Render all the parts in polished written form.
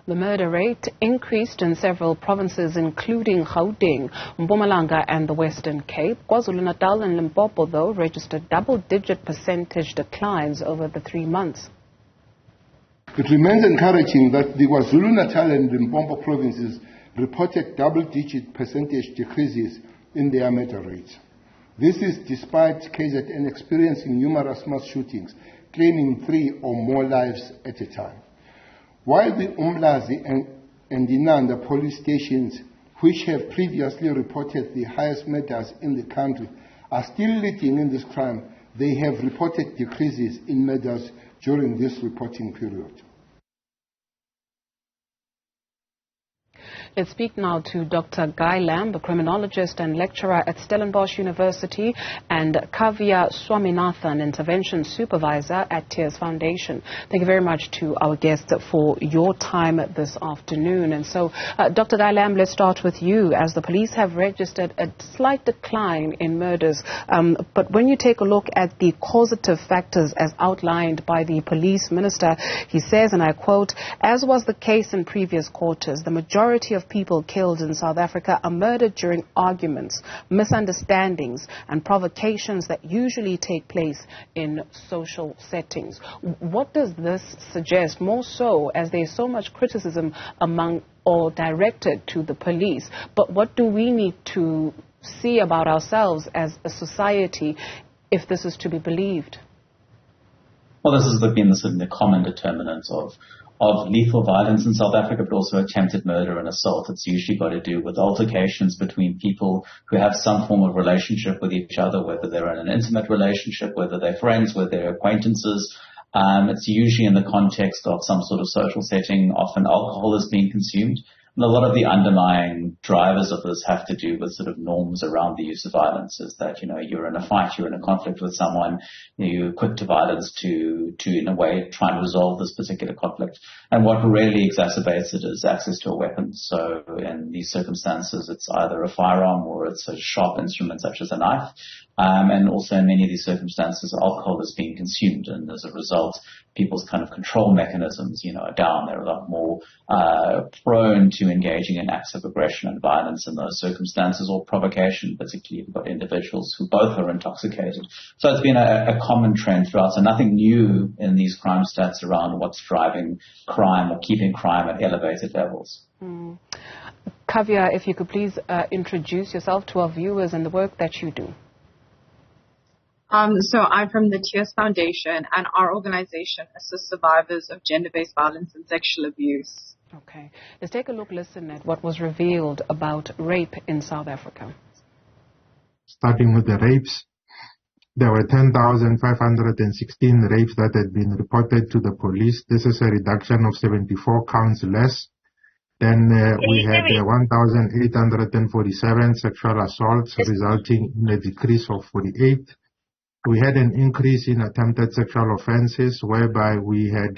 The murder rate increased in several provinces, including Gauteng, Mpumalanga and the Western Cape. KwaZulu-Natal and Limpopo, though, registered double-digit percentage declines over the 3 months. It remains encouraging that the KwaZulu-Natal and Limpopo provinces reported double-digit percentage decreases in their murder rates. This is despite KZN experiencing numerous mass shootings, claiming 3 or more lives at a time. While the Umlazi and Inanda police stations, which have previously reported the highest murders in the country, are still leading in this crime, they have reported decreases in murders during this reporting period. Let's speak now to Dr. Guy Lamb, a criminologist and lecturer at Stellenbosch University, and Kavya Swaminathan, intervention supervisor at Tears Foundation. Thank you very much to our guests for your time this afternoon. And so, Dr. Guy Lamb, let's start with you, as the police have registered a slight decline in murders. But when you take a look at the causative factors as outlined by the police minister, he says, and I quote, "As was the case in previous quarters, the majority of people killed in South Africa are murdered during arguments, misunderstandings and provocations that usually take place in social settings." What does this suggest, more so as there is so much criticism among or directed to the police? But what do we need to see about ourselves as a society if this is to be believed? Well, this has been the common determinant of lethal violence in South Africa, but also attempted murder and assault. It's usually got to do with altercations between people who have some form of relationship with each other, whether they're in an intimate relationship, whether they're friends, whether they're acquaintances. It's usually in the context of some sort of social setting. Often alcohol is being consumed. And a lot of the underlying drivers of this have to do with sort of norms around the use of violence, is that, you're in a fight, you're in a conflict with someone, you're quick to violence to in a way, try and resolve this particular conflict. And what really exacerbates it is access to a weapon. So in these circumstances, it's either a firearm or it's a sharp instrument such as a knife. And also in many of these circumstances, alcohol is being consumed. And as a result, people's kind of control mechanisms, are down. They're a lot more prone to engaging in acts of aggression and violence in those circumstances, or provocation, particularly if you've got individuals who both are intoxicated. So it's been a common trend throughout. So nothing new in these crime stats around what's driving crime or keeping crime at elevated levels. Kavya, if you could please introduce yourself to our viewers and the work that you do. So I'm from the Tears Foundation, and our organization assists survivors of gender-based violence and sexual abuse. Okay. Let's take a listen at what was revealed about rape in South Africa. Starting with the rapes, there were 10,516 rapes that had been reported to the police. This is a reduction of 74 counts less. Then we had 1,847 sexual assaults, resulting in a decrease of 48. We had an increase in attempted sexual offenses, whereby we had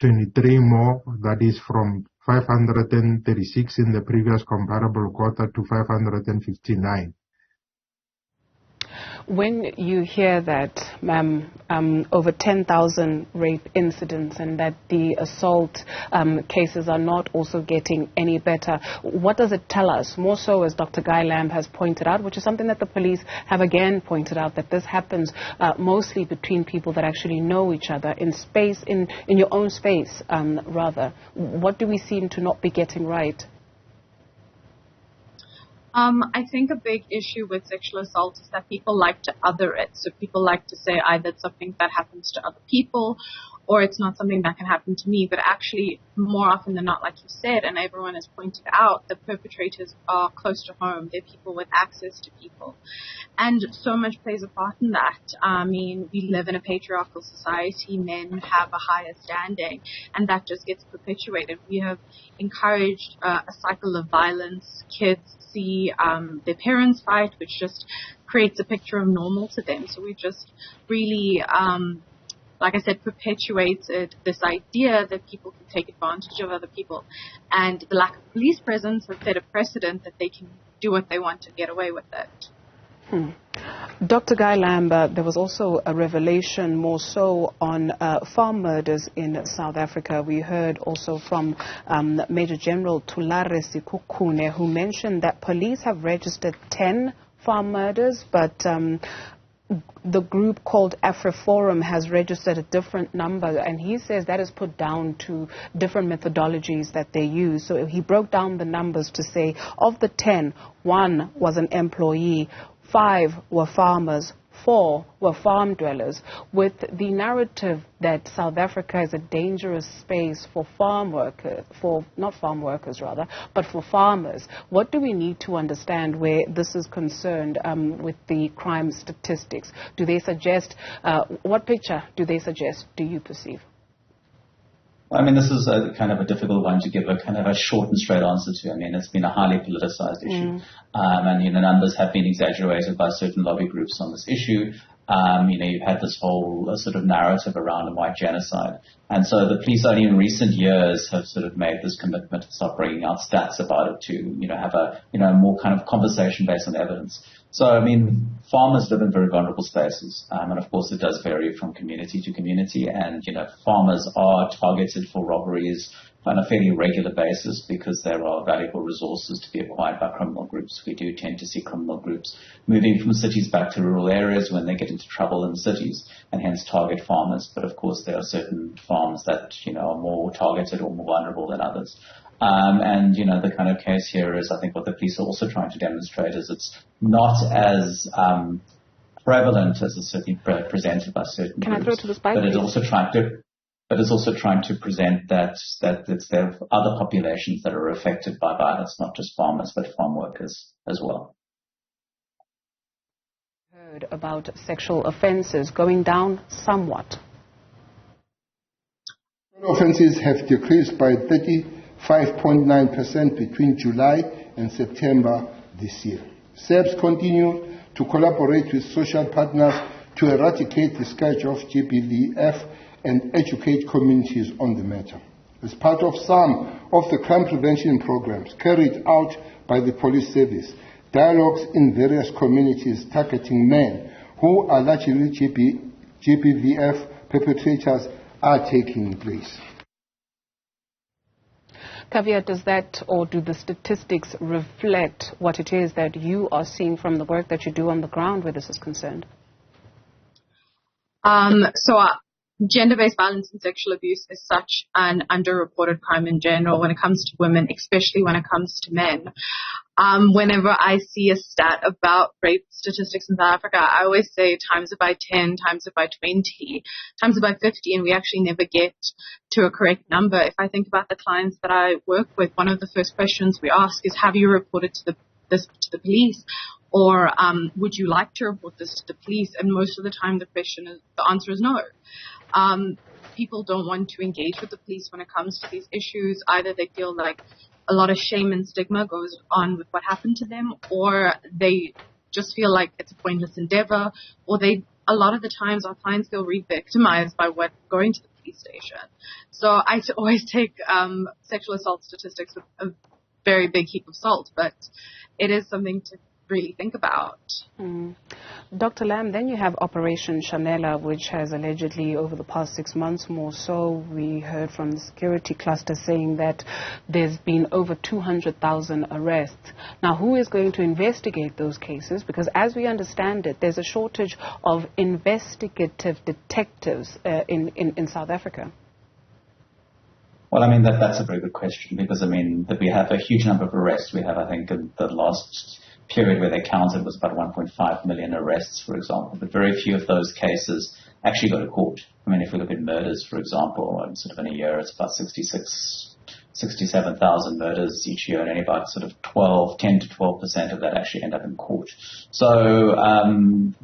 23 more, that is from 536 in the previous comparable quarter to 559. When you hear that, ma'am, over 10,000 rape incidents and that the assault cases are not also getting any better, what does it tell us? More so, as Dr. Guy Lamb has pointed out, which is something that the police have again pointed out, that this happens mostly between people that actually know each other in space, in your own space, rather. What do we seem to not be getting right? I think a big issue with sexual assault is that people like to other it. So people like to say either it's something that happens to other people or it's not something that can happen to me. But actually, more often than not, like you said, and everyone has pointed out, the perpetrators are close to home. They're people with access to people. And so much plays a part in that. I mean, we live in a patriarchal society. Men have a higher standing, and that just gets perpetuated. We have encouraged a cycle of violence. Kids see their parents fight, which just creates a picture of normal to them. So we just really, like I said, perpetuated this idea that people can take advantage of other people. And the lack of police presence has set a precedent that they can do what they want to get away with it. Dr. Guy Lamba, there was also a revelation more so on farm murders in South Africa. We heard also from Major General Tulare Sikukune, who mentioned that police have registered 10 farm murders, but the group called AfriForum has registered a different number, and he says that is put down to different methodologies that they use. So he broke down the numbers to say of the 10, 1 was an employee, 5 were farmers, 4 were farm dwellers, with the narrative that South Africa is a dangerous space for farm workers, not farm workers rather, but for farmers. What do we need to understand where this is concerned with the crime statistics? Do they suggest, what picture do they suggest, do you perceive? I mean, this is a kind of a difficult one to give a kind of a short and straight answer to. I mean, it's been a highly politicized issue. And, numbers have been exaggerated by certain lobby groups on this issue. You've had this whole sort of narrative around a white genocide. And so the police only in recent years have sort of made this commitment to start bringing out stats about it to, have a, more kind of conversation based on evidence. So, I mean, farmers live in very vulnerable spaces. And of course, it does vary from community to community. And, farmers are targeted for robberies on a fairly regular basis because there are valuable resources to be acquired by criminal groups. We do tend to see criminal groups moving from cities back to rural areas when they get into trouble in cities and hence target farmers. But of course, there are certain farms that, are more targeted or more vulnerable than others. The kind of case here is, I think what the police are also trying to demonstrate is it's not as prevalent as it's certainly presented by certain groups. Can I throw to the spike? But it's also trying to present that there are other populations that are affected by violence, not just farmers, but farm workers as well. Heard about sexual offences going down somewhat. Offences have decreased by 35.9% between July and September this year. SAPS continue to collaborate with social partners to eradicate the scourge of GBVF and educate communities on the matter. As part of some of the crime prevention programs carried out by the police service, dialogues in various communities targeting men who are largely GBVF perpetrators are taking place. Kavya, does that or do the statistics reflect what it is that you are seeing from the work that you do on the ground where this is concerned? Gender-based violence and sexual abuse is such an underreported crime in general when it comes to women, especially when it comes to men. Whenever I see a stat about rape statistics in South Africa, I always say times it by 10, times it by 20, times it by 50, and we actually never get to a correct number. If I think about the clients that I work with, one of the first questions we ask is, have you reported this to the police? Or would you like to report this to the police? And most of the time the answer is no. People don't want to engage with the police when it comes to these issues. Either they feel like a lot of shame and stigma goes on with what happened to them, or they just feel like it's a pointless endeavor, or a lot of the times our clients feel re-victimized by going to the police station. So I always take sexual assault statistics with a very big heap of salt, but it is something to really think about. Dr. Lam, then you have Operation Chanela, which has allegedly over the past 6 months more so, we heard from the security cluster saying that there's been over 200,000 arrests. Now, who is going to investigate those cases? Because as we understand it, there's a shortage of investigative detectives in South Africa. Well, I mean, that's a very good question because, I mean, that we have a huge number of arrests. We have, I think, in the last period where they counted was about 1.5 million arrests, for example, but very few of those cases actually go to court. I mean, if we look at murders, for example, sort of in a year, it's about 67,000 murders each year, and only about sort of 10 to 12% of that actually end up in court. So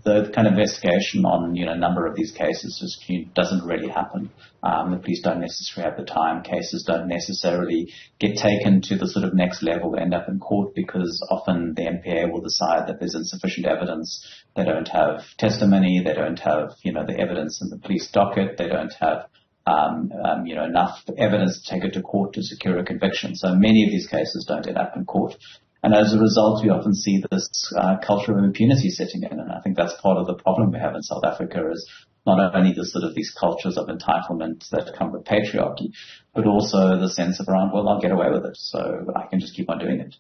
the kind of investigation on, a number of these cases just doesn't really happen. The police don't necessarily have the time. Cases don't necessarily get taken to the sort of next level, end up in court, because often the MPA will decide that there's insufficient evidence. They don't have testimony. They don't have, the evidence in the police docket. They don't have enough evidence to take it to court to secure a conviction. So many of these cases don't end up in court. And as a result, we often see this culture of impunity setting in. And I think that's part of the problem we have in South Africa is not only the sort of these cultures of entitlement that come with patriarchy, but also the sense of around, well, I'll get away with it, so I can just keep on doing it.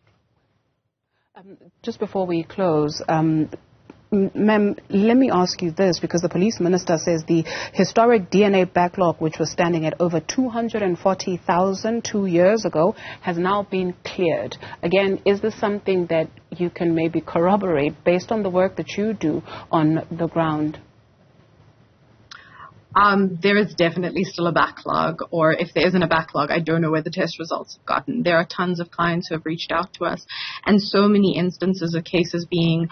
Just before we close, ma'am, let me ask you this, because the police minister says the historic DNA backlog, which was standing at over 240,000 2 years ago, has now been cleared. Again, is this something that you can maybe corroborate based on the work that you do on the ground? There is definitely still a backlog, or if there isn't a backlog, I don't know where the test results have gotten. There are tons of clients who have reached out to us, and so many instances of cases being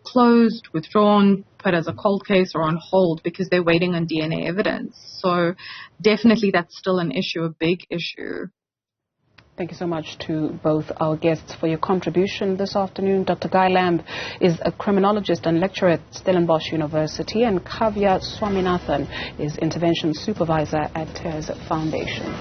closed, withdrawn, put as a cold case or on hold because they're waiting on DNA evidence. So definitely that's still an issue, a big issue. Thank you so much to both our guests for your contribution this afternoon. Dr. Guy Lamb is a criminologist and lecturer at Stellenbosch University, and Kavya Swaminathan is intervention supervisor at TERS Foundation.